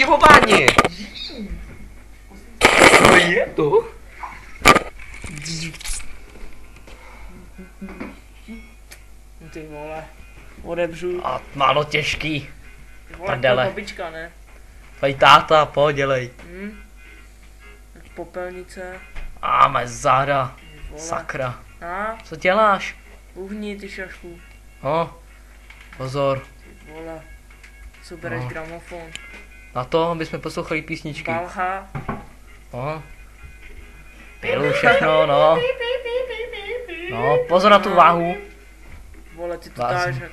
stěhování. Co je to? Ty vole, odebřu. A málo těžký. Ty vole, Prdele. to babička, ne? Tvojí táta, pojď, dělej. Tak popelnice. A má záda. Ty vole. Sakra. A? Co děláš? Uhni ty šašku. No. Pozor. Ty vole. Co bereš No. gramofon? Na to, aby jsme poslouchali písničky. Balha. No. Pilu všechno, no. No, pozor na tu váhu. Vole, ty to Vážně. dáš jak...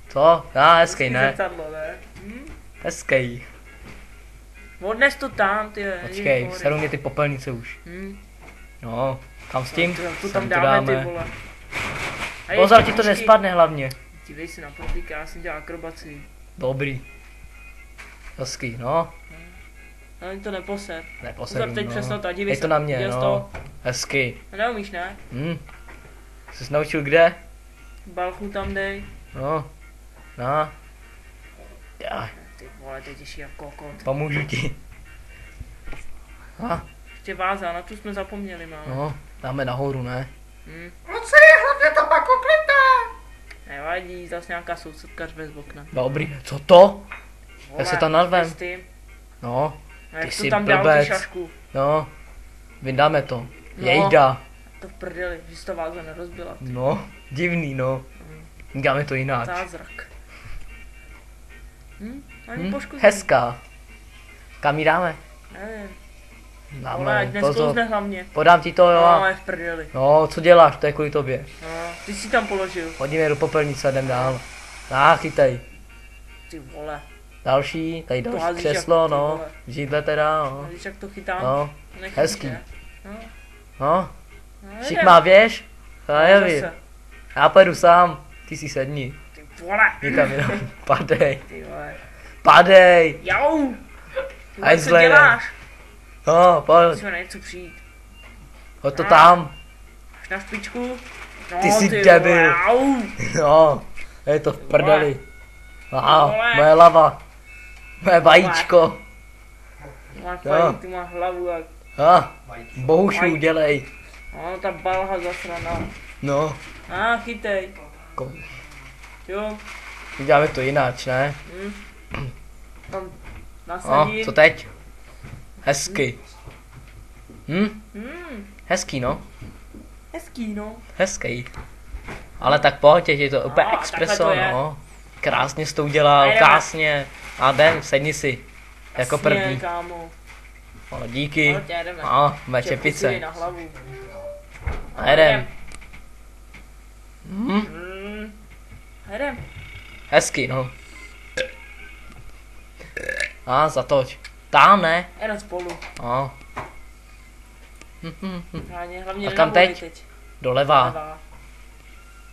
Co? Já, hezký, ne? Zrcadlo, ne? Hezký. Odnes to tam, ty. Počkej, seru mě ty popelnice už. No, kam s tím? To Sem tam dáme, ty vole. A Pozor, ještě ti to pušky. nespadne hlavně. Dívej si na profíka, já jsem dělal akrobaci. Dobrý. Hezký, no. Ale to neposer. Neposedu, Pozor, teď no. přesno ta, dívej Je to na mě, viděl jsi no. to? Hezký. Neumíš, ne? Jsi naučil kde? Balchu tam dej. No. No. Já, Ty vole, teď těžší jak kokot. pomůžu ti. A, Ještě váza, na tu jsme zapomněli, málo. no, dáme nahoru, ne? Kluci, hlavně to pak uklidte. Nevadí, zase nějaká sousedkař bez okna. Dobrý, co to? Vole, se tam nazvem? Ty, No, jak ty to jsi tam dělal ty blbec. šašku? no. Vyndáme to. No. Jejda. To v prdeli, že jsi to váza nerozbila. Ty. No, divný, no. Dáme to jinak. Zázrak. Ani poškodí. Hezká. Kam ji dáme? Nevím. Vole, Dáme, ať pozor. nesklouzne hlavně. Podám ti to, jo. No, je v prdeli. No, co děláš, to je kvůli tobě. No, ty jsi tam položil. Hodíme do popelnice a jdem dál. Chytej. Ty vole. Další, tady To další házíš křeslo, jak ty no. vole. Židle teda, no. Víš, jak to chytám? No, Nechytíš, hezký. ne? No, no. no Všik má věž? Já nevím. zase. Já pojedu sám, ty si sedni. Ty vole. Někam jinam. Padej. Ty vole. Padej. Jau. Ty Aj vole, co zlej, ne? děláš? No, pojď. Musíme na něco přijít. Hoď to tam. Až na špičku. No, Ty jsi vole, debil. au. No, je to v prdeli. vole. Moje lava. Moje vajíčko. Máš Jo. fajn, ty máš hlavu jak... Bohušu, dělej. No, ta balha zasraná. No, Chytej. ko- Jo. uděláme to jináč, ne? Tam No, nasadím. co teď? Hezky. Hmm. Hezký, no. Hezký, no. Hezký. Ale tak pojď, je to úplně No, expreso, takhle to je. no. Krásně jsi to udělal, Jdeme. krásně. A jdem, sedni si. Jako Jasně, první. kámo. No, díky. Pojď, jdeme. Mé Ještě čepice. posílej na hlavu. A jdem. Jdem. Hezký, no. Zatoč. Tam, ne? Jdem spolu. No. Hlavně A kam nenavolej teď? Doleva. Levá.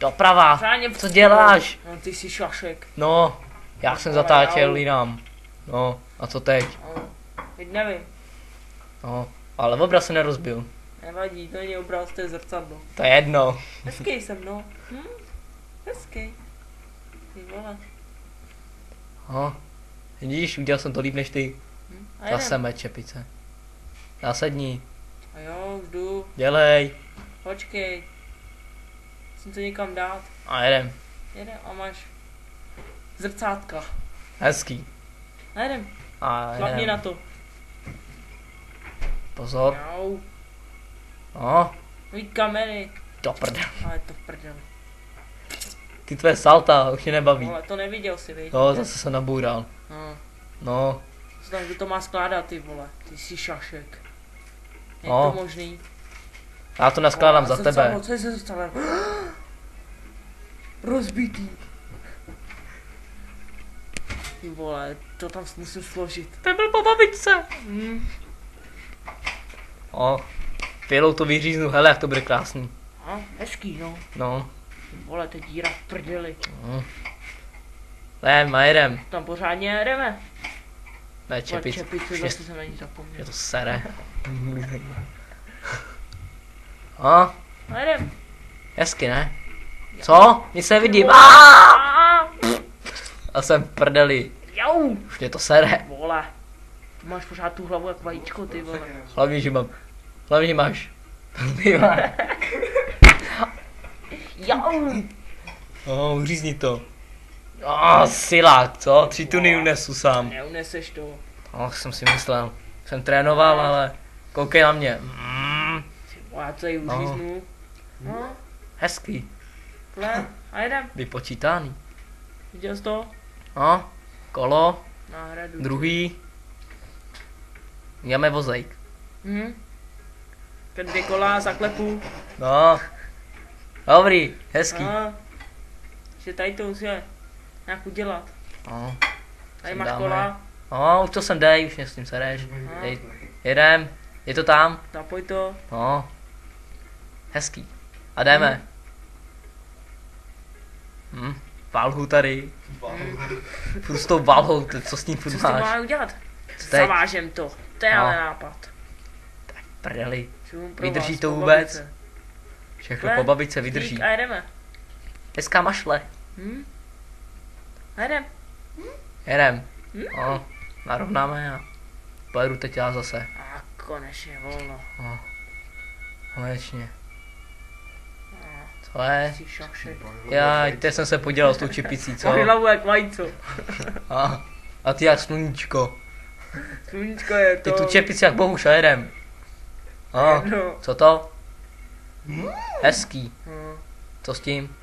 Doprava. Řádně Co děláš? No, ty jsi šašek. No, já jsem Ale zatáčel jau. jinam. No, a co teď? No, teď nevím. No, ale obraz se nerozbil. Nevadí, to není obraz, to je zrcadlo. To je jedno. Hezký jsem, no. Hezký. Ty vole. No, vidíš, udělal jsem to líp než ty. A jdem. Zase mé čepice. Zásadní. A jo, už jdu. Dělej. Počkej. Musím to někam dát. A jedem. Jedem a máš zrcátka. Hezký. A jedem. A Hlavně jedem. na to. Pozor. Jau. No, Mít kamery. do prdele. Ale to v prdeli. Ty tvé salta už mě nebaví. Ale to neviděl si, viď? No, zase se nabůral. No. No, Co tam, kdo to má skládat, ty vole? Ty jsi šašek. Je No. to možný? já to naskládám za Zrcadlo, tebe. co je se zrcadlem? Rozbitý. Ty vole, to tam musím složit. To byl po babičce. O, pilou to vyříznu, hele, jak to bude krásný. Hezký, no. No, Ty vole, to je díra v prdeli. jdem a jedem. Tam pořádně jedeme. Ne, čepic. Čepice, Už zase jsem na ní zapomněl. je to sere. A jedem. Hezky, ne? Co? Nic nevidím. A jsem v prdeli. Jau. Jau! Už mě to sere. Vole. Máš pořád tu hlavu jak vajíčko, ty vole. Hlavně, že mám. Hlavně, že máš. Ty vole. Jau! Uřízni to. Silák, co? 3 tuny unesu sám. Neuneseš to. Jsem si myslel. Jsem trénoval, ale koukej na mě. Ty vole, já to tady uříznu. No, Hezký. hle, a jedem. Vypočítaný. Viděl jsi to? Kolo, Na hradu. druhý. Jdeme vozejk. Ke 2 kola zaklepu. No. Dobrý, hezký. Že tady to musíme nějak udělat. Tady máš dáme. kola. Už to jsem dej, už mě s tím sereš. Dej, jedem, je to tam. Napoj to. Hezký. A jdeme. Valhu tady. Furt s tou valhou, co s tím Co furt s tím máš? máme udělat? Teď. Zavážem to. To je ale nápad. Prdeli. Čum pro Vydrží vás, to po vůbec? babice. Všechno Hle, po babice vydrží. Dík a jedeme. Hezká mašle. A jedem. Jedem. Narovnáme a pojedu teď já zase. A konečně volno. Konečně. Co je? Jsi šašek. Teď jsem se podělal s tou čepicí, co? Máš hlavu jak vajco. A ty jak sluníčko. Sluníčko je Ty to. tu čepici jak bohuž a jedem. No. Co to? Hezký. Co s tím?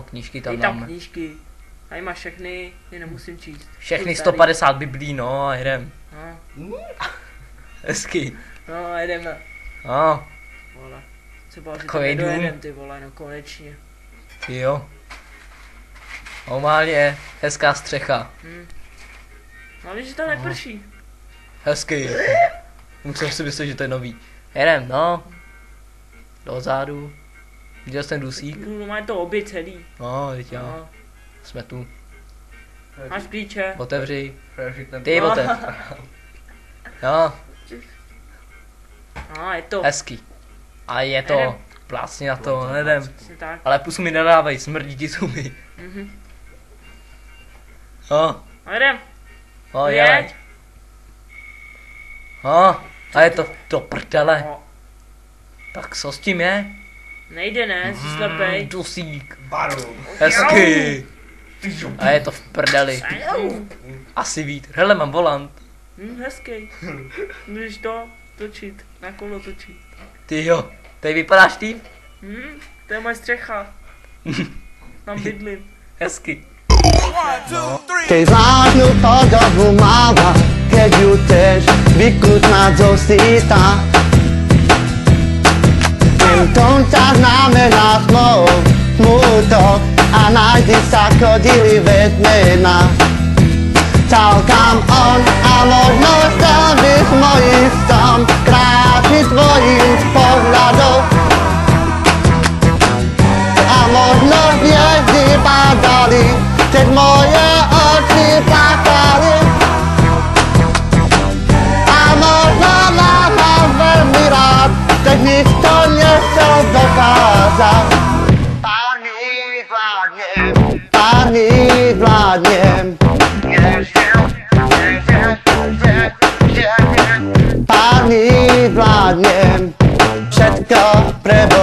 Knížky tam Dej tam dáme. knížky. Tady máš všechny, ty nemusím číst. Všechny Jsou tady. 150 biblí, no a jedem. Hezký. No a jedeme. Vole. Se bál, že to Takovej dům. nedojedem, ty vole, no konečně. Ty jo. Normálně hezká střecha. Hlavně, že to neprší. Hezký. Musím si myslet, že to je nový. Jedem, no. Dozadu. Viděl jsi ten dusík? No má to obě celý. Teď jo. No. Jsme tu. Máš klíče. Otevři. Ty otev. Jo, Je to. hezký. A je Jedem. to. Plácni na to, nedem. Přesně tak. Ale pusu mi nedávej, smrdí ti zuby. A jedem. Jeď. A je to do prdele. Tak co s tím je? Nejde, ne? Jsi slepej. Dusík. Hezký. A je to v prdeli. Asi vítr. Hele, mám volant. Hezký. Můžeš to točit. Na kolo točit. Ty jo. Tady vypadáš tím? To je moje střecha. Tam bydlím. Hezky. Keď vládnu podobu mala, keď ju chceš vyklúčnať zo síta. Tým tom ťa znamená smutok a nájdi sa chodili vedmena. Celkam on a možno chcel byť mojím stom, krásny tvojim pohľadom. A možno hviezdy padali, keď moje oči plakali. A možno nás mám veľmi rád, keď nikto nechcel dokázať. Páni vládnem. Páni vládnem. Všetko pre Boha.